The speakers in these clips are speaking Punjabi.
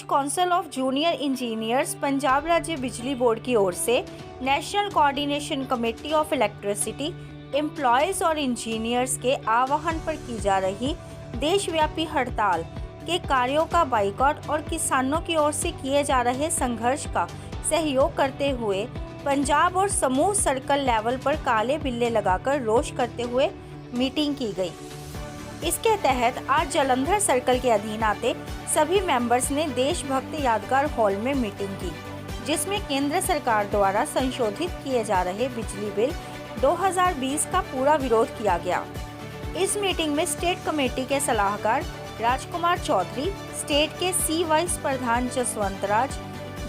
आज council of junior engineers Punjab राज्य बिजली बोर्ड की ओर से national coordination committee of electricity employees और इंजीनियर्स के आह्वान पर की जा रही देशव्यापी हड़ताल के कार्यों का बाइकॉट और किसानों की ओर से किए जा रहे संघर्ष का सहयोग करते हुए पंजाब और समूह सर्कल लेवल पर काले बिल्ले लगाकर रोष करते हुए मीटिंग की गई। इसके तहत आज जलंधर सर्कल के अधीन आते सभी मेंबर्स ने देशभक्त यादगार हॉल में मीटिंग की, जिसमें केंद्र सरकार द्वारा संशोधित किए जा रहे बिजली बिल 2020 का पूरा विरोध किया गया। इस मीटिंग में स्टेट कमेटी के सलाहकार राजकुमार चौधरी, स्टेट के सी वाइस प्रधान जसवंत राज,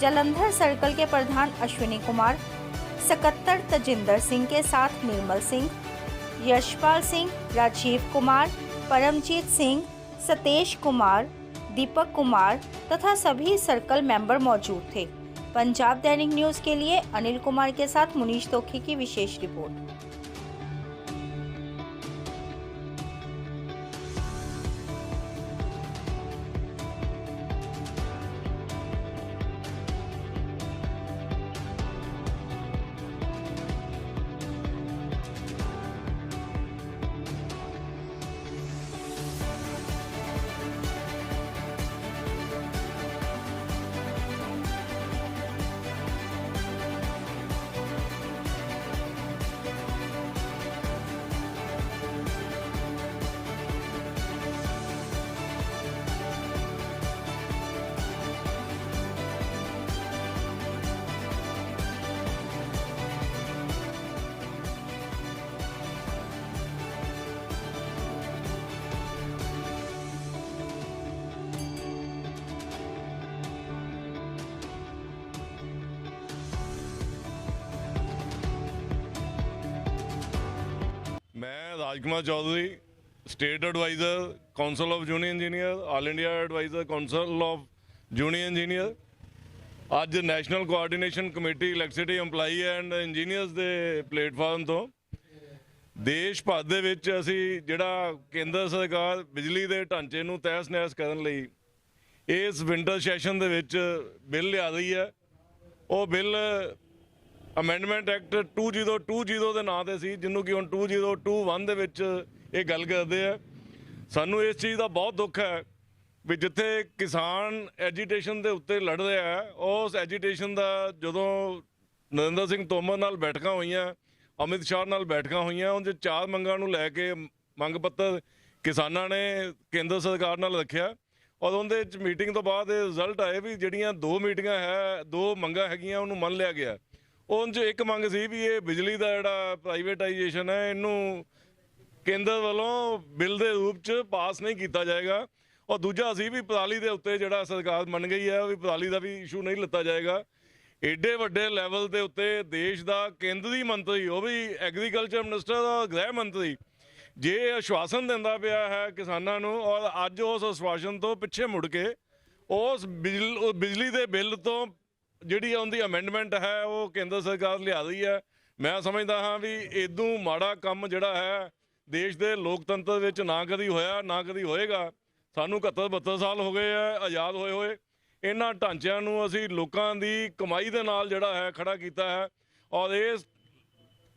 जलंधर सर्कल के प्रधान अश्विनी कुमार, सकत्तर तजिंदर सिंह के साथ निर्मल सिंह, यशपाल सिंह, राजीव कुमार, परमजीत सिंह, सतेश कुमार, दीपक कुमार तथा सभी सर्कल मेंबर मौजूद थे। पंजाब दैनिक न्यूज़ के लिए अनिल कुमार के साथ मुनीश तोखी की विशेष रिपोर्ट। मैं Rajkumar Chaudhary, state adviser council of junior engineer, all India adviser council of junior engineer. ਅੱਜ national coordination committee electricity employee and engineers ਦੇ ਪਲੇਟਫਾਰਮ ਤੋਂ ਦੇਸ਼ ਭਰ ਦੇ ਵਿੱਚ ਅਸੀਂ ਜਿਹੜਾ ਕੇਂਦਰ ਸਰਕਾਰ ਬਿਜਲੀ ਦੇ ਢਾਂਚੇ ਨੂੰ ਤਹਿਸ-ਨਹਿਸ ਕਰਨ ਲਈ ਇਸ ਵਿੰਟਰ ਸੈਸ਼ਨ ਦੇ ਵਿੱਚ ਬਿੱਲ ਲਿਆ ਰਹੀ ਹੈ। ਉਹ ਬਿੱਲ ਅਮੈਂਡਮੈਂਟ ਐਕਟ 2020 ਦੇ ਨਾਂ 'ਤੇ ਸੀ, ਜਿਹਨੂੰ ਕਿ ਹੁਣ 2021 ਦੇ ਵਿੱਚ ਇਹ ਗੱਲ ਕਰਦੇ ਆ। ਸਾਨੂੰ ਇਸ ਚੀਜ਼ ਦਾ ਬਹੁਤ ਦੁੱਖ ਹੈ ਵੀ ਜਿੱਥੇ ਕਿਸਾਨ ਐਜੀਟੇਸ਼ਨ ਦੇ ਉੱਤੇ ਲੜ ਰਿਹਾ ਹੈ, ਉਸ ਐਜੀਟੇਸ਼ਨ ਦਾ ਜਦੋਂ ਨਰਿੰਦਰ ਸਿੰਘ ਤੋਮਰ ਨਾਲ ਬੈਠਕਾਂ ਹੋਈਆਂ, ਅਮਿਤ ਸ਼ਾਹ ਨਾਲ ਬੈਠਕਾਂ ਹੋਈਆਂ, ਉਹਦੇ 4 ਮੰਗਾਂ ਨੂੰ ਲੈ ਕੇ ਮੰਗ ਪੱਤਰ ਕਿਸਾਨਾਂ ਨੇ ਕੇਂਦਰ ਸਰਕਾਰ ਨਾਲ ਰੱਖਿਆ ਔਰ ਉਹਦੇ 'ਚ ਮੀਟਿੰਗ ਤੋਂ ਬਾਅਦ ਇਹ ਰਿਜ਼ਲਟ ਆਏ ਵੀ ਜਿਹੜੀਆਂ 2 ਮੰਗਾਂ ਹੈਗੀਆਂ ਉਹਨੂੰ ਮੰਨ ਲਿਆ ਗਿਆ। ਉਹਦੇ 'ਚ ਇੱਕ ਮੰਗ ਸੀ ਵੀ ਇਹ ਬਿਜਲੀ ਦਾ ਜਿਹੜਾ ਪ੍ਰਾਈਵੇਟਾਈਜੇਸ਼ਨ ਹੈ ਇਹਨੂੰ ਕੇਂਦਰ ਵੱਲੋਂ ਬਿੱਲ ਦੇ ਰੂਪ 'ਚ ਪਾਸ ਨਹੀਂ ਕੀਤਾ ਜਾਏਗਾ और दूजा असी भी पराली के उत्ते जिहड़ा सरकार मन गई है भी पराली का भी इशू नहीं लिता जाएगा। एडे वड्डे लैवल के उत्ते देश का केंद्रीय मंत्री, वो भी एग्रीकल्चर मिनिस्टर और गृह मंत्री जे आश्वासन दिंदा पिया है किसानों नूं और अज उस आश्वासन तो पिछे मुड़ के उस बिजली के बिल तो जिहड़ी उनकी अमेंडमेंट है वो केंद्र सरकार लिया रही है। मैं समझदा हाँ भी इदों माड़ा काम जिहड़ा है देश के लोकतंत्र विच ना कदी होया ना कदी होएगा। ਸਾਨੂੰ 71-72 ਸਾਲ ਹੋ ਗਏ ਆ ਆਜ਼ਾਦ ਹੋਏ ਇਹਨਾਂ ਢਾਂਚਿਆਂ ਨੂੰ ਅਸੀਂ ਲੋਕਾਂ ਦੀ ਕਮਾਈ ਦੇ ਨਾਲ ਜਿਹੜਾ ਹੈ ਖੜਾ ਕੀਤਾ ਹੈ ਔਰ ਇਸ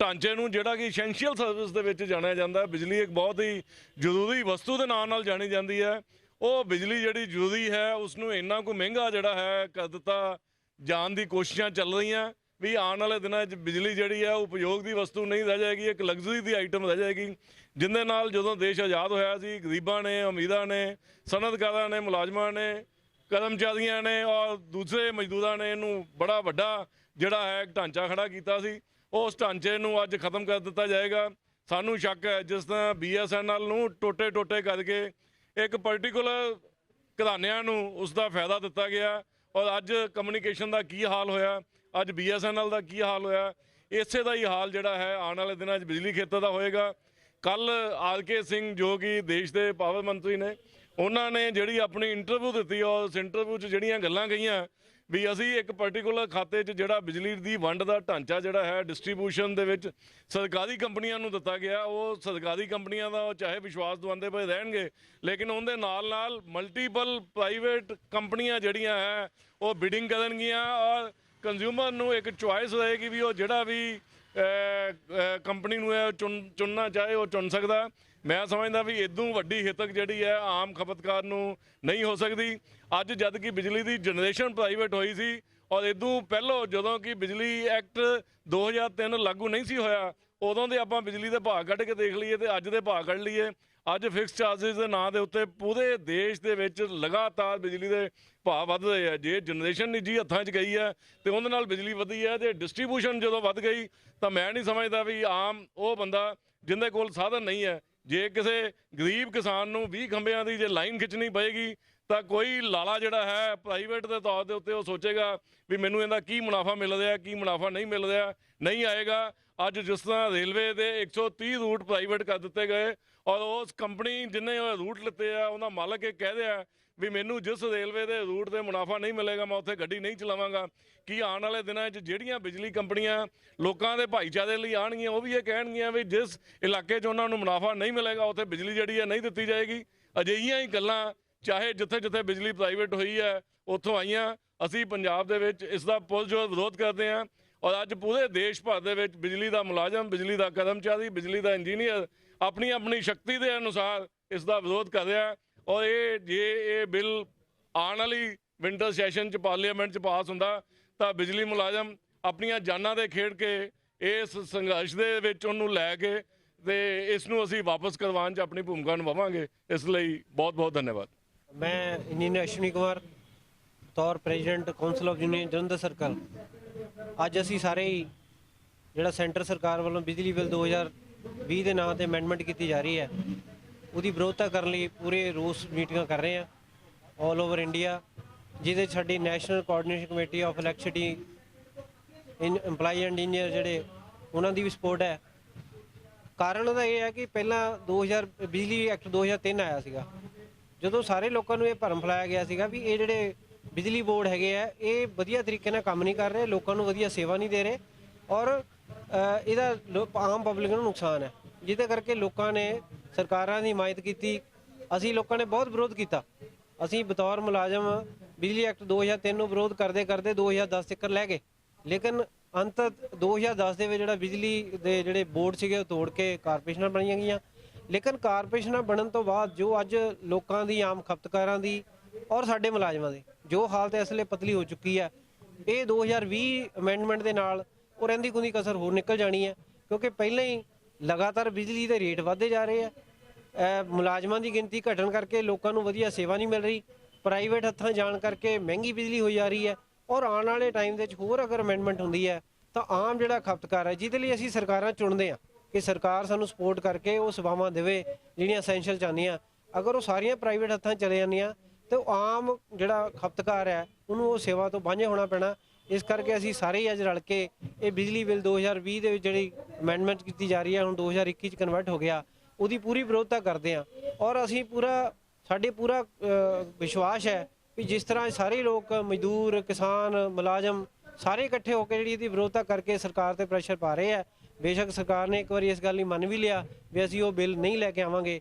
ਢਾਂਚੇ ਨੂੰ ਜਿਹੜਾ ਕਿ ਐਸੈਂਸ਼ੀਅਲ ਸਰਵਿਸ ਦੇ ਵਿੱਚ ਜਾਣਿਆ ਜਾਂਦਾ। ਬਿਜਲੀ ਇੱਕ ਬਹੁਤ ਹੀ ਜ਼ਰੂਰੀ ਵਸਤੂ ਦੇ ਨਾਂ ਨਾਲ ਜਾਣੀ ਜਾਂਦੀ ਹੈ। ਉਹ ਬਿਜਲੀ ਜਿਹੜੀ ਜ਼ਰੂਰੀ ਹੈ ਉਸ ਨੂੰ ਇੰਨਾ ਕੁ ਮਹਿੰਗਾ ਜਿਹੜਾ ਹੈ ਕਰ ਦਿੱਤਾ ਜਾਣ ਦੀ ਕੋਸ਼ਿਸ਼ਾਂ ਚੱਲ ਰਹੀਆਂ ਵੀ ਆਉਣ ਵਾਲੇ ਦਿਨਾਂ 'ਚ ਬਿਜਲੀ ਜਿਹੜੀ ਹੈ ਉਪਯੋਗ ਦੀ ਵਸਤੂ ਨਹੀਂ ਰਹਿ ਜਾਏਗੀ, ਇੱਕ ਲਗਜ਼ਰੀ ਦੀ ਆਈਟਮ ਰਹਿ ਜਾਏਗੀ। जिंदे नाल जदों देश आज़ाद होया सी गरीबां ने, अमीरां ने, सनअतकारां ने, मुलाजमां ने, कर्मचारियां ने और दूसरे मजदूरां ने इनू बड़ा वड्डा जिहड़ा है ढांचा खड़ा कीता सी। उस ढांचे नूं अज खत्म कर दिता जाएगा। सानू शक है जिस तरह BSNL नूं टोटे करके एक पर्टिकुलर घरानिਆਂ नूं उसका फायदा दिता गया और अज कम्यूनीकेशन का की हाल होया, अज BSNL का की हाल होया, इसे का ही हाल जिहड़ा है आने वाले दिनों बिजली खेतर का होएगा। कल RK सिंह जो कि देश के पावर मंत्री ने उन्होंने जिहड़ी अपनी इंटरव्यू दी और उस इंटरव्यू च जिहड़ियां गल्लां कहीआं ਵੀ ਅਸੀਂ ਇੱਕ ਪਾਰਟਿਕੂਲਰ ਖਾਤੇ 'ਚ ਜਿਹੜਾ ਬਿਜਲੀ ਦੀ ਵੰਡ ਦਾ ਢਾਂਚਾ ਜਿਹੜਾ ਹੈ ਡਿਸਟ੍ਰੀਬਿਊਸ਼ਨ ਦੇ ਵਿੱਚ ਸਰਕਾਰੀ ਕੰਪਨੀਆਂ ਨੂੰ ਦਿੱਤਾ ਗਿਆ, ਉਹ ਸਰਕਾਰੀ ਕੰਪਨੀਆਂ ਦਾ ਚਾਹੇ ਵਿਸ਼ਵਾਸ ਦਿਵਾਉਂਦੇ ਪਏ ਰਹਿਣਗੇ, ਲੇਕਿਨ ਉਹਦੇ ਨਾਲ ਨਾਲ ਮਲਟੀਪਲ ਪ੍ਰਾਈਵੇਟ ਕੰਪਨੀਆਂ ਜਿਹੜੀਆਂ ਹੈ ਉਹ ਬਿਡਿੰਗ ਕਰਨਗੀਆਂ ਔਰ ਕੰਜ਼ਿਊਮਰ ਨੂੰ ਇੱਕ ਚੁਆਇਸ ਰਹੇਗੀ ਵੀ ਉਹ ਜਿਹੜਾ ਵੀ ਕੰਪਨੀ ਨੂੰ ਇਹ ਚੁਣਨਾ ਚਾਹੇ ਉਹ ਚੁਣ ਸਕਦਾ। ਮੈਂ ਸਮਝਦਾ ਵੀ ਇਦੋਂ ਵੱਡੀ ਹਿੱਤਕ ਜਿਹੜੀ ਹੈ ਆਮ ਖਪਤਕਾਰ ਨੂੰ ਨਹੀਂ ਹੋ ਸਕਦੀ। ਅੱਜ ਜਦ ਕਿ ਬਿਜਲੀ ਦੀ ਜਨਰੇਸ਼ਨ ਪ੍ਰਾਈਵੇਟ ਹੋਈ ਸੀ ਔਰ ਇਦੋਂ ਪਹਿਲਾਂ ਜਦੋਂ ਕਿ ਬਿਜਲੀ ਐਕਟ 2003 ਲਾਗੂ ਨਹੀਂ ਸੀ ਹੋਇਆ, ਉਦੋਂ ਦੇ ਆਪਾਂ ਬਿਜਲੀ ਦੇ ਭਾਅ ਕੱਢ ਕੇ ਦੇਖ ਲਈਏ ਤੇ ਅੱਜ ਦੇ ਭਾਅ ਕੱਢ ਲਈਏ, ਅੱਜ ਫਿਕਸ ਚਾਰजेस ਦੇ ਨਾਂ ਦੇ ਉੱਤੇ ਪੂਰੇ ਦੇਸ਼ ਦੇ ਵਿੱਚ ਲਗਾਤਾਰ ਬਿਜਲੀ ਦੇ ਭਾਅ ਵੱਧ ਰਹੇ ਆ। ਜੇ ਜਨਰੇਸ਼ਨ ਨਿੱਜੀ ਹੱਥਾਂ 'ਚ ਗਈ ਹੈ ਤੇ ਉਹਦੇ ਨਾਲ ਬਿਜਲੀ ਵਧੀ ਹੈ, ਤੇ ਡਿਸਟ੍ਰੀਬਿਊਸ਼ਨ ਜਦੋਂ ਵੱਧ ਗਈ ਤਾਂ ਮੈਂ ਨਹੀਂ ਸਮਝਦਾ ਵੀ ਆਮ ਉਹ ਬੰਦਾ ਜਿਹਦੇ ਕੋਲ ਸਾਧਨ ਨਹੀਂ ਹੈ, ਜੇ ਕਿਸੇ ਗਰੀਬ ਕਿਸਾਨ ਨੂੰ 20 ਖੰਭਿਆਂ ਦੀ ਜੇ ਲਾਈਨ ਖਿੱਚਣੀ ਪਏਗੀ ਤਾਂ ਕੋਈ ਲਾਲਾ ਜਿਹੜਾ ਹੈ ਪ੍ਰਾਈਵੇਟ ਦੇ ਤੌਰ ਦੇ ਉੱਤੇ ਉਹ ਸੋਚੇਗਾ ਵੀ ਮੈਨੂੰ ਇਹਦਾ ਕੀ ਮੁਨਾਫਾ ਮਿਲ ਰਿਹਾ, ਕੀ ਮੁਨਾਫਾ ਨਹੀਂ ਮਿਲ ਰਿਹਾ, ਨਹੀਂ ਆਏਗਾ। ਅੱਜ ਜਿਸ ਤਰ੍ਹਾਂ ਰੇਲਵੇ ਦੇ 130 ਰੂਟ ਪ੍ਰਾਈਵੇਟ ਕਰ ਦਿੱਤੇ ਗਏ ਔਰ ਉਸ ਕੰਪਨੀ ਜਿਹਨੇ ਉਹ ਰੂਟ ਲਿੱਤੇ ਆ ਉਹਨਾਂ ਮਾਲਕ ਇਹ ਕਹਿ ਰਿਹਾ ਵੀ ਮੈਨੂੰ ਜਿਸ ਰੇਲਵੇ ਦੇ ਰੂਟ ਤੇ ਮੁਨਾਫਾ ਨਹੀਂ ਮਿਲੇਗਾ ਮੈਂ ਉੱਥੇ ਗੱਡੀ ਨਹੀਂ ਚਲਾਵਾਂਗਾ। ਕੀ ਆਉਣ ਵਾਲੇ ਦਿਨਾਂ 'ਚ ਜਿਹੜੀਆਂ ਬਿਜਲੀ ਕੰਪਨੀਆਂ ਲੋਕਾਂ ਦੇ ਭਾਈਚਾਰੇ ਲਈ ਆਉਣਗੀਆਂ ਉਹ ਵੀ ਇਹ ਕਹਿਣਗੀਆਂ ਵੀ ਜਿਸ ਇਲਾਕੇ 'ਚ ਉਹਨਾਂ ਨੂੰ ਮੁਨਾਫਾ ਨਹੀਂ ਮਿਲੇਗਾ ਉੱਥੇ ਬਿਜਲੀ ਜਿਹੜੀ ਹੈ ਨਹੀਂ ਦਿੱਤੀ ਜਾਏਗੀ। ਅਜਿਹੀਆਂ ਹੀ ਗੱਲਾਂ ਚਾਹੇ ਜਿੱਥੇ ਜਿੱਥੇ ਬਿਜਲੀ ਪ੍ਰਾਈਵੇਟ ਹੋਈ ਹੈ ਉੱਥੋਂ ਆਈਆਂ। ਅਸੀਂ ਪੰਜਾਬ ਦੇ ਵਿੱਚ ਇਸ ਦਾ ਪੁਰਜ਼ੋਰ ਵਿਰੋਧ ਕਰਦੇ ਹਾਂ ਔਰ ਅੱਜ ਪੂਰੇ ਦੇਸ਼ ਭਰ ਦੇ ਵਿੱਚ ਬਿਜਲੀ ਦਾ ਮੁਲਾਜ਼ਮ, ਬਿਜਲੀ ਦਾ ਕਰਮਚਾਰੀ, ਬਿਜਲੀ ਦਾ ਇੰਜੀਨੀਅਰ ਆਪਣੀ ਆਪਣੀ ਸ਼ਕਤੀ ਦੇ ਅਨੁਸਾਰ ਇਸ ਦਾ ਵਿਰੋਧ ਕਰ ਰਿਹਾ। ਔਰ ਇਹ ਬਿੱਲ ਆਉਣ ਵਾਲੀ ਵਿੰਟਰ ਸੈਸ਼ਨ 'ਚ ਪਾਰਲੀਮੈਂਟ 'ਚ ਪਾਸ ਹੁੰਦਾ ਤਾਂ ਬਿਜਲੀ ਮੁਲਾਜ਼ਮ ਆਪਣੀਆਂ ਜਾਨਾਂ ਦੇ ਖੇਡ ਕੇ ਇਸ ਸੰਘਰਸ਼ ਦੇ ਵਿੱਚ ਉਹਨੂੰ ਲੈ ਕੇ ਤੇ ਇਸ ਨੂੰ ਅਸੀਂ ਵਾਪਸ ਕਰਵਾਉਣ 'ਚ ਆਪਣੀ ਭੂਮਿਕਾ ਨਿਭਾਵਾਂਗੇ। ਇਸ ਲਈ ਬਹੁਤ ਬਹੁਤ ਧੰਨਵਾਦ। ਮੈਂ ਇੰਜੀਨੀਅਰ ਅਸ਼ਵਨੀ ਕੁਮਾਰ ਤੌਰ president council of union Jalandhar circle. ਅੱਜ ਅਸੀਂ ਸਾਰੇ ਹੀ ਜਿਹੜਾ ਸੈਂਟਰ ਸਰਕਾਰ ਵੱਲੋਂ ਬਿਜਲੀ ਬਿੱਲ 2020 ਦੇ ਨਾਂ ਤੇ ਅਮੈਂਡਮੈਂਟ ਕੀਤੀ ਜਾ ਰਹੀ ਹੈ ਉਹਦੀ ਵਿਰੋਧਤਾ ਕਰਨ ਲਈ ਪੂਰੇ ਰੋਸ ਮੀਟਿੰਗਾਂ ਕਰ ਰਹੇ ਹਾਂ ਆਲ ਓਵਰ ਇੰਡੀਆ, ਜਿਹਦੇ 'ਚ ਸਾਡੀ national coordination committee of electricity employee and engineer ਜਿਹੜੇ ਉਹਨਾਂ ਦੀ ਵੀ ਸਪੋਰਟ ਹੈ। ਕਾਰਨ ਉਹਦਾ ਇਹ ਹੈ ਕਿ ਪਹਿਲਾਂ ਬਿਜਲੀ ਐਕਟ 2003 ਆਇਆ ਸੀਗਾ, ਜਦੋਂ ਸਾਰੇ ਲੋਕਾਂ ਨੂੰ ਇਹ ਭਰਮ ਫੈਲਾਇਆ ਗਿਆ ਸੀਗਾ ਵੀ ਇਹ ਜਿਹੜੇ ਬਿਜਲੀ ਬੋਰਡ ਹੈਗੇ ਆ ਇਹ ਵਧੀਆ ਤਰੀਕੇ ਨਾਲ ਕੰਮ ਨਹੀਂ ਕਰ ਰਹੇ, ਲੋਕਾਂ ਨੂੰ ਵਧੀਆ ਸੇਵਾ ਨਹੀਂ ਦੇ ਰਹੇ ਔਰ ਇਹਦਾ ਆਮ ਪਬਲਿਕ ਨੂੰ ਨੁਕਸਾਨ ਹੈ, ਜਿਹਦੇ ਕਰਕੇ ਲੋਕਾਂ ਨੇ ਸਰਕਾਰਾਂ ਦੀ ਹਮਾਇਤ ਕੀਤੀ। ਅਸੀਂ ਲੋਕਾਂ ਨੇ ਬਹੁਤ ਵਿਰੋਧ ਕੀਤਾ। ਅਸੀਂ ਬਤੌਰ ਮੁਲਾਜ਼ਮ ਬਿਜਲੀ ਐਕਟ 2003 ਨੂੰ ਵਿਰੋਧ ਕਰਦੇ ਕਰਦੇ 2010 ਤੱਕ ਲੈ ਗਏ, ਲੇਕਿਨ ਅੰਤ 2010 ਦੇ ਵਿੱਚ ਜਿਹੜਾ ਬਿਜਲੀ ਦੇ ਜਿਹੜੇ ਬੋਰਡ ਸੀਗੇ ਉਹ ਤੋੜ ਕੇ ਕਾਰਪੋਰੇਸ਼ਨਾਂ ਬਣਾਈਆਂ ਗਈਆਂ। ਲੇਕਿਨ ਕਾਰਪੋਰੇਸ਼ਨਾਂ ਬਣਨ ਤੋਂ ਬਾਅਦ ਜੋ ਅੱਜ ਲੋਕਾਂ ਦੀ ਆਮ ਖਪਤਕਾਰਾਂ ਦੀ ਔਰ ਸਾਡੇ ਮੁਲਾਜ਼ਮਾਂ ਦੀ ਜੋ ਹਾਲਤ ਇਸ ਵੇਲੇ ਪਤਲੀ ਹੋ ਚੁੱਕੀ ਹੈ, ਇਹ 2020 ਅਮੈਂਡਮੈਂਟ ਦੇ ਨਾਲ ਉਹ ਰਹਿੰਦੀ ਖੁੰਦੀ ਕਸਰ ਹੋਰ ਨਿਕਲ ਜਾਣੀ ਹੈ, ਕਿਉਂਕਿ ਪਹਿਲਾਂ ਹੀ ਲਗਾਤਾਰ ਬਿਜਲੀ ਦੇ ਰੇਟ ਵਧਦੇ ਜਾ ਰਹੇ ਆ। ਮੁਲਾਜ਼ਮਾਂ ਦੀ ਗਿਣਤੀ ਘਟਣ ਕਰਕੇ ਲੋਕਾਂ ਨੂੰ ਵਧੀਆ ਸੇਵਾ ਨਹੀਂ ਮਿਲ ਰਹੀ, ਪ੍ਰਾਈਵੇਟ ਹੱਥਾਂ ਜਾਣ ਕਰਕੇ ਮਹਿੰਗੀ ਬਿਜਲੀ ਹੋਈ ਜਾ ਰਹੀ ਹੈ ਔਰ ਆਉਣ ਵਾਲੇ ਟਾਈਮ ਦੇ ਵਿੱਚ ਹੋਰ ਅਗਰ ਅਮੈਂਡਮੈਂਟ ਹੁੰਦੀ ਹੈ ਤਾਂ ਆਮ ਜਿਹੜਾ ਖਪਤਕਾਰ ਹੈ, ਜਿਹਦੇ ਲਈ ਅਸੀਂ ਸਰਕਾਰਾਂ ਚੁਣਦੇ ਹਾਂ ਕਿ ਸਰਕਾਰ ਸਾਨੂੰ ਸਪੋਰਟ ਕਰਕੇ ਉਹ ਸੇਵਾਵਾਂ ਦੇਵੇ ਜਿਹੜੀਆਂ ਐਸੈਂਸ਼ੀਅਲ ਚਾਹੁੰਦੀਆਂ, ਅਗਰ ਉਹ ਸਾਰੀਆਂ ਪ੍ਰਾਈਵੇਟ ਹੱਥਾਂ ਚਲੇ ਜਾਂਦੀਆਂ ਤੇ ਆਮ ਜਿਹੜਾ ਖਪਤਕਾਰ ਹੈ ਉਹਨੂੰ ਉਹ ਸੇਵਾ ਤੋਂ ਵਾਂਝੇ ਹੋਣਾ ਪੈਣਾ। ਇਸ ਕਰਕੇ ਅਸੀਂ ਸਾਰੇ ਹੀ ਅੱਜ ਰਲ ਕੇ ਇਹ ਬਿਜਲੀ ਬਿੱਲ 2020 ਦੇ ਵਿੱਚ ਜਿਹੜੀ ਅਮੈਂਡਮੈਂਟ ਕੀਤੀ ਜਾ ਰਹੀ ਹੈ ਹੁਣ 2021 ਚ ਕਨਵਰਟ ਹੋ ਗਿਆ, ਉਹਦੀ ਪੂਰੀ ਵਿਰੋਧਤਾ ਕਰਦੇ ਹਾਂ ਔਰ ਅਸੀਂ ਸਾਡੇ ਪੂਰਾ ਵਿਸ਼ਵਾਸ ਹੈ ਵੀ ਜਿਸ ਤਰ੍ਹਾਂ ਸਾਰੇ ਲੋਕ ਮਜ਼ਦੂਰ, ਕਿਸਾਨ, ਮੁਲਾਜ਼ਮ ਸਾਰੇ ਇਕੱਠੇ ਹੋ ਕੇ ਜਿਹੜੀ ਇਹਦੀ ਵਿਰੋਧਤਾ ਕਰਕੇ ਸਰਕਾਰ ਤੇ ਪ੍ਰੈਸ਼ਰ ਪਾ ਰਹੇ ਆ। ਬੇਸ਼ੱਕ ਸਰਕਾਰ ਨੇ ਇੱਕ ਵਾਰੀ ਇਸ ਗੱਲ ਲਈ ਮੰਨ ਵੀ ਲਿਆ ਵੀ ਅਸੀਂ ਉਹ ਬਿੱਲ ਨਹੀਂ ਲੈ ਕੇ ਆਵਾਂਗੇ,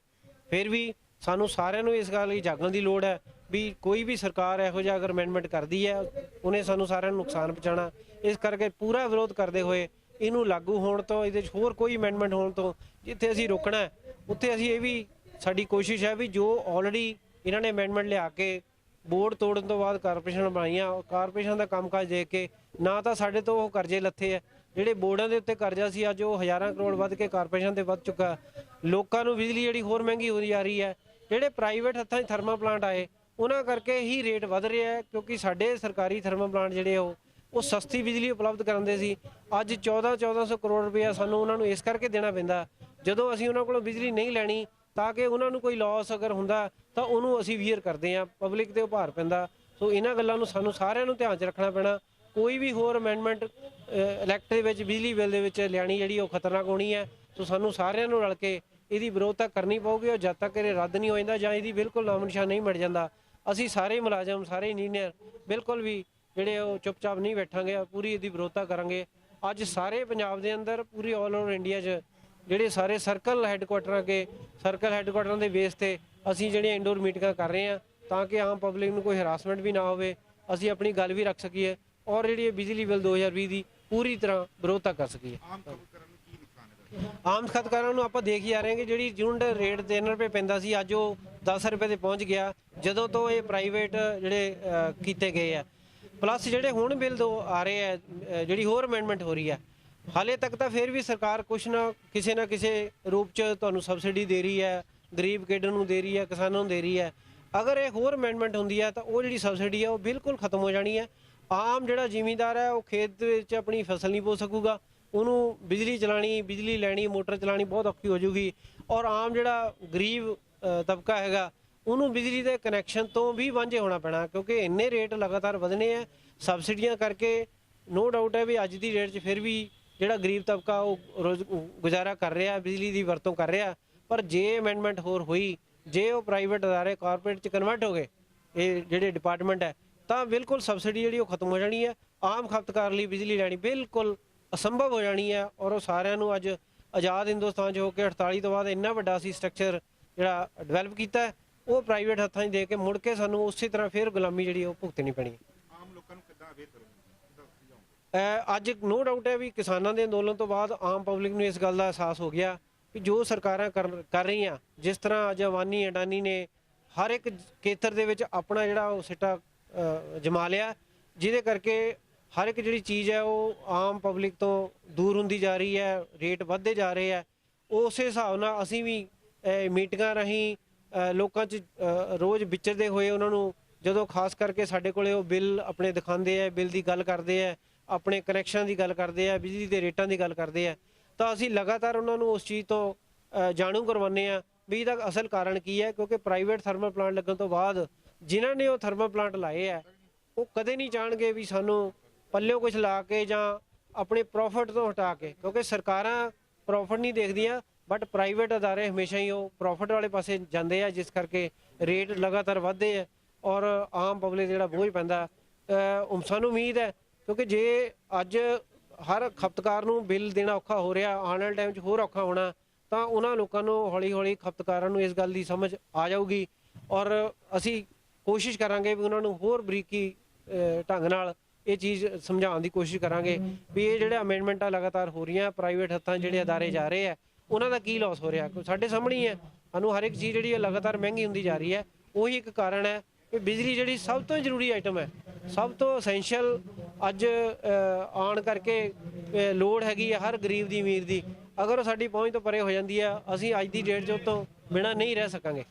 ਫਿਰ ਵੀ ਸਾਨੂੰ ਸਾਰਿਆਂ ਨੂੰ ਇਸ ਗੱਲ ਲਈ ਜਾਗਣ ਦੀ ਲੋੜ ਹੈ ਵੀ ਕੋਈ ਵੀ ਸਰਕਾਰ ਇਹੋ ਜਿਹਾ ਅਗਰ ਅਮੈਂਡਮੈਂਟ ਕਰਦੀ ਹੈ ਉਹਨੇ ਸਾਨੂੰ ਸਾਰਿਆਂ ਨੂੰ ਨੁਕਸਾਨ ਪਹੁੰਚਾਉਣਾ। ਇਸ ਕਰਕੇ ਪੂਰਾ ਵਿਰੋਧ ਕਰਦੇ ਹੋਏ ਇਹਨੂੰ ਲਾਗੂ ਹੋਣ ਤੋਂ, ਇਹਦੇ 'ਚ ਹੋਰ ਕੋਈ ਅਮੈਂਡਮੈਂਟ ਹੋਣ ਤੋਂ ਜਿੱਥੇ ਅਸੀਂ ਰੋਕਣਾ ਉੱਥੇ ਅਸੀਂ ਇਹ ਵੀ ਸਾਡੀ ਕੋਸ਼ਿਸ਼ ਹੈ ਵੀ ਜੋ ਆਲਰੇਡੀ ਇਹਨਾਂ ਨੇ ਅਮੈਂਡਮੈਂਟ ਲਿਆ ਕੇ ਬੋਰਡ ਤੋੜਨ ਤੋਂ ਬਾਅਦ ਕਾਰਪੋਰੇਸ਼ਨ ਬਣਾਈਆਂ, ਕਾਰਪੋਰੇਸ਼ਨ ਦਾ ਕੰਮਕਾਜ ਦੇਖ ਕੇ ਨਾ ਤਾਂ ਸਾਡੇ ਤੋਂ ਉਹ ਕਰਜ਼ੇ ਲੱਥੇ ਆ, ਜਿਹੜੇ ਬੋਰਡਾਂ ਦੇ ਉੱਤੇ ਕਰਜ਼ਾ ਸੀ ਅੱਜ ਉਹ ਹਜ਼ਾਰਾਂ ਕਰੋੜ ਵੱਧ ਕੇ ਕਾਰਪੋਰੇਸ਼ਨ ਤੇ ਵੱਧ ਚੁੱਕਾ। ਲੋਕਾਂ ਨੂੰ ਬਿਜਲੀ ਜਿਹੜੀ ਹੋਰ ਮਹਿੰਗੀ ਹੋਈ ਜਾ ਰਹੀ ਹੈ, ਜਿਹੜੇ ਪ੍ਰਾਈਵੇਟ ਹੱਥਾਂ 'ਚ ਥਰਮਲ ਪਲਾਂਟ ਆਏ ਉਹਨਾਂ ਕਰਕੇ ਹੀ ਰੇਟ ਵੱਧ ਰਿਹਾ ਹੈ, ਕਿਉਂਕਿ ਸਾਡੇ ਸਰਕਾਰੀ ਥਰਮਲ ਪਲਾਂਟ ਜਿਹੜੇ ਉਹ ਸਸਤੀ ਬਿਜਲੀ ਉਪਲਬਧ ਕਰਾਉਂਦੇ ਸੀ। ਅੱਜ 1400 ਕਰੋੜ ਰੁਪਇਆ ਸਾਨੂੰ ਉਹਨਾਂ ਨੂੰ ਇਸ ਕਰਕੇ ਦੇਣਾ ਪੈਂਦਾ ਜਦੋਂ ਅਸੀਂ ਉਹਨਾਂ ਕੋਲੋਂ ਬਿਜਲੀ ਨਹੀਂ ਲੈਣੀ, ਤਾਂ ਕਿ ਉਹਨਾਂ ਨੂੰ ਕੋਈ ਲਾਸ ਅਗਰ ਹੁੰਦਾ ਤਾਂ ਉਹਨੂੰ ਅਸੀਂ ਵੀਅਰ ਕਰਦੇ ਹਾਂ, ਪਬਲਿਕ ਤੇ ਭਾਰ ਪੈਂਦਾ। ਸੋ ਇਹਨਾਂ ਗੱਲਾਂ ਨੂੰ ਸਾਨੂੰ ਸਾਰਿਆਂ ਨੂੰ ਧਿਆਨ 'ਚ ਰੱਖਣਾ ਪੈਣਾ। ਕੋਈ ਵੀ ਹੋਰ ਅਮੈਂਡਮੈਂਟ ਇਲੈਕਟ ਦੇ ਵਿੱਚ ਬਿਜਲੀ ਬਿੱਲ ਦੇ ਵਿੱਚ ਲਿਆਣੀ ਜਿਹੜੀ ਉਹ ਖਤਰਨਾਕ ਹੋਣੀ ਹੈ। ਸੋ ਸਾਨੂੰ ਸਾਰਿਆਂ ਨੂੰ ਰਲ ਕੇ ਇਹਦੀ ਵਿਰੋਧਤਾ ਕਰਨੀ ਪਊਗੀ ਔਰ ਜਦ ਤੱਕ ਇਹ ਰੱਦ ਨਹੀਂ ਹੋ ਜਾਂਦਾ ਜਾਂ ਇਹਦੀ ਬਿਲਕੁਲ ਨਾਮੋ ਨਿਸ਼ਾਨ ਨਹੀਂ ਮਿਟ ਜਾਂਦਾ, ਅਸੀਂ ਸਾਰੇ ਮੁਲਾਜ਼ਮ, ਸਾਰੇ ਇੰਜੀਨੀਅਰ ਬਿਲਕੁਲ ਵੀ ਜਿਹੜੇ ਉਹ ਚੁੱਪਚਾਪ ਨਹੀਂ ਬੈਠਾਂਗੇ, ਪੂਰੀ ਇਹਦੀ ਵਿਰੋਧਤਾ ਕਰਾਂਗੇ। ਅੱਜ ਸਾਰੇ ਪੰਜਾਬ ਦੇ ਅੰਦਰ, ਪੂਰੀ ਆਲ ਓਵਰ ਇੰਡੀਆ 'ਚ ਜਿਹੜੇ ਸਾਰੇ ਸਰਕਲ ਹੈੱਡਕੁਆਟਰਾਂ ਦੇ ਬੇਸ ਤੇ ਅਸੀਂ ਜਿਹੜੀਆਂ ਇੰਡੋਰ ਮੀਟਿੰਗਾਂ ਕਰ ਰਹੇ ਹਾਂ, ਤਾਂ ਕਿ ਆਮ ਪਬਲਿਕ ਨੂੰ ਕੋਈ ਹਰਾਸਮੈਂਟ ਵੀ ਨਾ ਹੋਵੇ, ਅਸੀਂ ਆਪਣੀ ਗੱਲ ਵੀ ਰੱਖ ਸਕੀਏ ਔਰ ਜਿਹੜੀ ਇਹ ਬਿਜਲੀ ਬਿੱਲ 2020 ਦੀ ਪੂਰੀ ਤਰ੍ਹਾਂ ਵਿਰੋਧਤਾ ਕਰ ਸਕੀਏ। ਆਮ ਖਪਤਕਾਰਾਂ ਨੂੰ ਆਪਾਂ ਦੇਖ ਹੀ ਆ ਰਹੇ ਹਾਂ ਕਿ ਜਿਹੜੀ ਯੂਨਿਟ ਰੇਟ 3 ਰੁਪਏ ਪੈਂਦਾ ਸੀ, ਅੱਜ ਉਹ 10 ਰੁਪਏ ਤੇ ਪਹੁੰਚ ਗਿਆ ਜਦੋਂ ਤੋਂ ਇਹ ਪ੍ਰਾਈਵੇਟ ਜਿਹੜੇ ਕੀਤੇ ਗਏ ਆ। ਪਲੱਸ ਜਿਹੜੇ ਹੁਣ ਬਿੱਲ ਆ ਰਹੇ ਆ, ਜਿਹੜੀ ਹੋਰ ਅਮੈਂਡਮੈਂਟ ਹੋ ਰਹੀ ਹੈ, ਹਾਲੇ ਤੱਕ ਤਾਂ ਫਿਰ ਵੀ ਸਰਕਾਰ ਕੁਛ ਨਾ ਕਿਸੇ ਰੂਪ 'ਚ ਤੁਹਾਨੂੰ ਸਬਸਿਡੀ ਦੇ ਰਹੀ ਹੈ, ਗਰੀਬ ਕਿਡ ਨੂੰ ਦੇ ਰਹੀ ਹੈ, ਕਿਸਾਨਾਂ ਨੂੰ ਦੇ ਰਹੀ ਹੈ। ਅਗਰ ਇਹ ਹੋਰ ਅਮੈਂਡਮੈਂਟ ਹੁੰਦੀ ਹੈ ਤਾਂ ਉਹ ਜਿਹੜੀ ਸਬਸਿਡੀ ਹੈ ਉਹ ਬਿਲਕੁਲ ਖਤਮ ਹੋ ਜਾਣੀ ਹੈ। ਆਮ ਜਿਹੜਾ ਜ਼ਿਮੀਂਦਾਰ ਹੈ ਉਹ ਖੇਤ ਦੇ ਵਿੱਚ ਆਪਣੀ ਫਸਲ ਨਹੀਂ ਬੋ ਸਕੂਗਾ, ਉਹਨੂੰ ਬਿਜਲੀ ਚਲਾਣੀ, ਬਿਜਲੀ ਲੈਣੀ, ਮੋਟਰ ਚਲਾਣੀ ਬਹੁਤ ਔਖੀ ਹੋ ਜਾਊਗੀ। ਔਰ ਆਮ ਜਿਹੜਾ ਗਰੀਬ ਤਬਕਾ ਹੈਗਾ ਉਹਨੂੰ ਬਿਜਲੀ ਦੇ ਕਨੈਕਸ਼ਨ ਤੋਂ ਵੀ ਵਾਂਝੇ ਹੋਣਾ ਪੈਣਾ, ਕਿਉਂਕਿ ਇੰਨੇ ਰੇਟ ਲਗਾਤਾਰ ਵਧਣੇ ਆ ਸਬਸਿਡੀਆਂ ਕਰਕੇ। ਨੋ ਡਾਊਟ ਹੈ ਵੀ ਅੱਜ ਦੀ ਰੇਟ 'ਚ ਫਿਰ ਵੀ ਜਿਹੜਾ ਗਰੀਬ ਤਬਕਾ ਉਹ ਗੁਜ਼ਾਰਾ ਕਰ ਰਿਹਾ, ਬਿਜਲੀ ਦੀ ਵਰਤੋਂ ਕਰ ਰਿਹਾ। ਪਰ ਜੇ ਅਮੈਂਡਮੈਂਟ ਹੋਰ ਹੋਈ, ਜੇ ਉਹ ਪ੍ਰਾਈਵੇਟ ਅਦਾਰੇ ਕਾਰਪੋਰੇਟ 'ਚ ਕਨਵਰਟ ਹੋ ਗਏ ਇਹ ਜਿਹੜੇ ਡਿਪਾਰਟਮੈਂਟ ਹੈ, ਤਾਂ ਬਿਲਕੁਲ ਸਬਸਿਡੀ ਜਿਹੜੀ ਉਹ ਖਤਮ ਹੋ ਜਾਣੀ ਹੈ। ਆਮ ਖਪਤਕਾਰ ਲਈ ਬਿਜਲੀ ਲੈਣੀ ਬਿਲਕੁਲ ਅਸੰਭਵ ਹੋ ਜਾਣੀ ਹੈ। ਔਰ ਉਹ ਸਾਰਿਆਂ ਨੂੰ ਅੱਜ ਆਜ਼ਾਦ ਹਿੰਦੁਸਤਾਨ 'ਚ ਹੋ ਕੇ 48 ਤੋਂ ਬਾਅਦ ਇੰਨਾ ਵੱਡਾ ਸੀ ਸਟਰਕਚਰ ਜਿਹੜਾ ਡਿਵੈਲਪ ਕੀਤਾ, ਉਹ ਪ੍ਰਾਈਵੇਟ ਹੱਥਾਂ 'ਚ ਦੇ ਕੇ ਮੁੜ ਕੇ ਸਾਨੂੰ ਉਸੇ ਤਰ੍ਹਾਂ ਫਿਰ ਗੁਲਾਮੀ ਜਿਹੜੀ ਉਹ ਭੁਗਤਣੀ ਪੈਣੀ ਹੈ। ਆਮ ਲੋਕਾਂ ਨੂੰ ਕਿੱਦਾਂ ਅਵੇਅਰ ਕਰੋਗੇ? ਅੱਜ ਨੋ ਡਾਊਟ ਹੈ ਵੀ ਕਿਸਾਨਾਂ ਦੇ ਅੰਦੋਲਨ ਤੋਂ ਬਾਅਦ ਆਮ ਪਬਲਿਕ ਨੂੰ ਇਸ ਗੱਲ ਦਾ ਅਹਿਸਾਸ ਹੋ ਗਿਆ ਕਿ ਜੋ ਸਰਕਾਰਾਂ ਕਰ ਰਹੀਆਂ, ਜਿਸ ਤਰ੍ਹਾਂ ਅੱਜ ਅਵਾਨੀ ਅਡਾਨੀ ਨੇ ਹਰ ਇੱਕ ਖੇਤਰ ਦੇ ਵਿੱਚ ਆਪਣਾ ਜਿਹੜਾ ਉਹ ਸਿੱਟਾ ਜਮਾ ਲਿਆ, ਜਿਹਦੇ ਕਰਕੇ ਹਰ ਇੱਕ ਜਿਹੜੀ ਚੀਜ਼ ਹੈ ਉਹ ਆਮ ਪਬਲਿਕ ਤੋਂ ਦੂਰ ਹੁੰਦੀ ਜਾ ਰਹੀ ਹੈ, ਰੇਟ ਵੱਧਦੇ ਜਾ ਰਹੇ ਹੈ। ਉਸੇ ਹਿਸਾਬ ਨਾਲ ਅਸੀਂ ਵੀ ਮੀਟਿੰਗਾਂ ਰਾਹੀਂ ਲੋਕਾਂ 'ਚ ਰੋਜ਼ ਵਿਚਰਦੇ ਹੋਏ ਉਹਨਾਂ ਨੂੰ, ਜਦੋਂ ਖਾਸ ਕਰਕੇ ਸਾਡੇ ਕੋਲੇ ਉਹ ਬਿੱਲ ਆਪਣੇ ਦਿਖਾਉਂਦੇ ਆ, ਬਿੱਲ ਦੀ ਗੱਲ ਕਰਦੇ ਆ, ਆਪਣੇ ਕਨੈਕਸ਼ਨ ਦੀ ਗੱਲ ਕਰਦੇ ਆ, ਬਿਜਲੀ ਦੇ ਰੇਟਾਂ ਦੀ ਗੱਲ ਕਰਦੇ ਆ, ਤਾਂ ਅਸੀਂ ਲਗਾਤਾਰ ਉਹਨਾਂ ਨੂੰ ਉਸ ਚੀਜ਼ ਤੋਂ ਜਾਣੂ ਕਰਵਾਉਂਦੇ ਆ ਵੀ ਇਹਦਾ ਅਸਲ ਕਾਰਨ ਕੀ ਹੈ। ਕਿਉਂਕਿ ਪ੍ਰਾਈਵੇਟ ਥਰਮਲ ਪਲਾਂਟ ਲੱਗਣ ਤੋਂ ਬਾਅਦ ਜਿਨ੍ਹਾਂ ਨੇ ਉਹ ਥਰਮਲ ਪਲਾਂਟ ਲਾਏ ਆ, ਉਹ ਕਦੇ ਨਹੀਂ ਚਾਹਣਗੇ ਵੀ ਸਾਨੂੰ ਪੱਲਿਓ ਕੁਝ ਲਾ ਕੇ ਜਾਂ ਆਪਣੇ ਪ੍ਰੋਫਿਟ ਤੋਂ ਹਟਾ ਕੇ, ਕਿਉਂਕਿ ਸਰਕਾਰਾਂ ਪ੍ਰੋਫਿਟ ਨਹੀਂ ਦੇਖਦੀਆਂ, ਬਟ ਪ੍ਰਾਈਵੇਟ ਅਦਾਰੇ ਹਮੇਸ਼ਾ ਹੀ ਉਹ ਪ੍ਰੋਫਿਟ ਵਾਲੇ ਪਾਸੇ ਜਾਂਦੇ ਆ, ਜਿਸ ਕਰਕੇ ਰੇਟ ਲਗਾਤਾਰ ਵੱਧਦੇ ਆ ਔਰ ਆਮ ਪਬਲਿਕ ਜਿਹੜਾ ਬੋਝ ਪੈਂਦਾ। ਸਾਨੂੰ ਉਮੀਦ ਹੈ ਕਿਉਂਕਿ ਜੇ ਅੱਜ ਹਰ ਖਪਤਕਾਰ ਨੂੰ ਬਿੱਲ ਦੇਣਾ ਔਖਾ ਹੋ ਰਿਹਾ, ਆਉਣ ਵਾਲੇ ਟਾਈਮ 'ਚ ਹੋਰ ਔਖਾ ਹੋਣਾ, ਤਾਂ ਉਹਨਾਂ ਲੋਕਾਂ ਨੂੰ ਹੌਲੀ ਖਪਤਕਾਰਾਂ ਨੂੰ ਇਸ ਗੱਲ ਦੀ ਸਮਝ ਆ ਜਾਊਗੀ। ਔਰ ਅਸੀਂ ਕੋਸ਼ਿਸ਼ ਕਰਾਂਗੇ ਵੀ ਉਹਨਾਂ ਨੂੰ ਹੋਰ ਬਰੀਕੀ ਢੰਗ ਨਾਲ ਇਹ ਚੀਜ਼ ਸਮਝਾਉਣ ਦੀ ਕੋਸ਼ਿਸ਼ ਕਰਾਂਗੇ ਵੀ ਇਹ ਜਿਹੜੇ ਅਮੈਂਡਮੈਂਟਾਂ ਲਗਾਤਾਰ ਹੋ ਰਹੀਆਂ, ਪ੍ਰਾਈਵੇਟ ਹੱਥਾਂ ਜਿਹੜੇ ਅਦਾਰੇ ਜਾ ਰਹੇ ਆ, ਉਹਨਾਂ ਦਾ ਕੀ ਲਾਸ ਹੋ ਰਿਹਾ। ਸਾਡੇ ਸਾਹਮਣੇ ਹੀ ਹੈ, ਸਾਨੂੰ ਹਰ ਇੱਕ ਚੀਜ਼ ਜਿਹੜੀ ਲਗਾਤਾਰ ਮਹਿੰਗੀ ਹੁੰਦੀ ਜਾ ਰਹੀ ਹੈ। ਉਹੀ ਇੱਕ ਕਾਰਨ ਹੈ ਕਿ ਬਿਜਲੀ ਜਿਹੜੀ ਸਭ ਤੋਂ ਜ਼ਰੂਰੀ ਆਈਟਮ ਹੈ, ਸਭ ਤੋਂ ਅਸੈਂਸ਼ੀਅਲ ਅੱਜ ਆਉਣ ਕਰਕੇ ਲੋੜ ਹੈਗੀ ਹੈ ਹਰ ਗਰੀਬ ਦੀ, ਅਮੀਰ ਦੀ। ਅਗਰ ਉਹ ਸਾਡੀ ਪਹੁੰਚ ਤੋਂ ਪਰੇ ਹੋ ਜਾਂਦੀ ਹੈ, ਅਸੀਂ ਅੱਜ ਦੀ ਡੇਟ 'ਚ ਉਹ ਤੋਂ ਬਿਨਾਂ ਨਹੀਂ ਰਹਿ ਸਕਾਂਗੇ।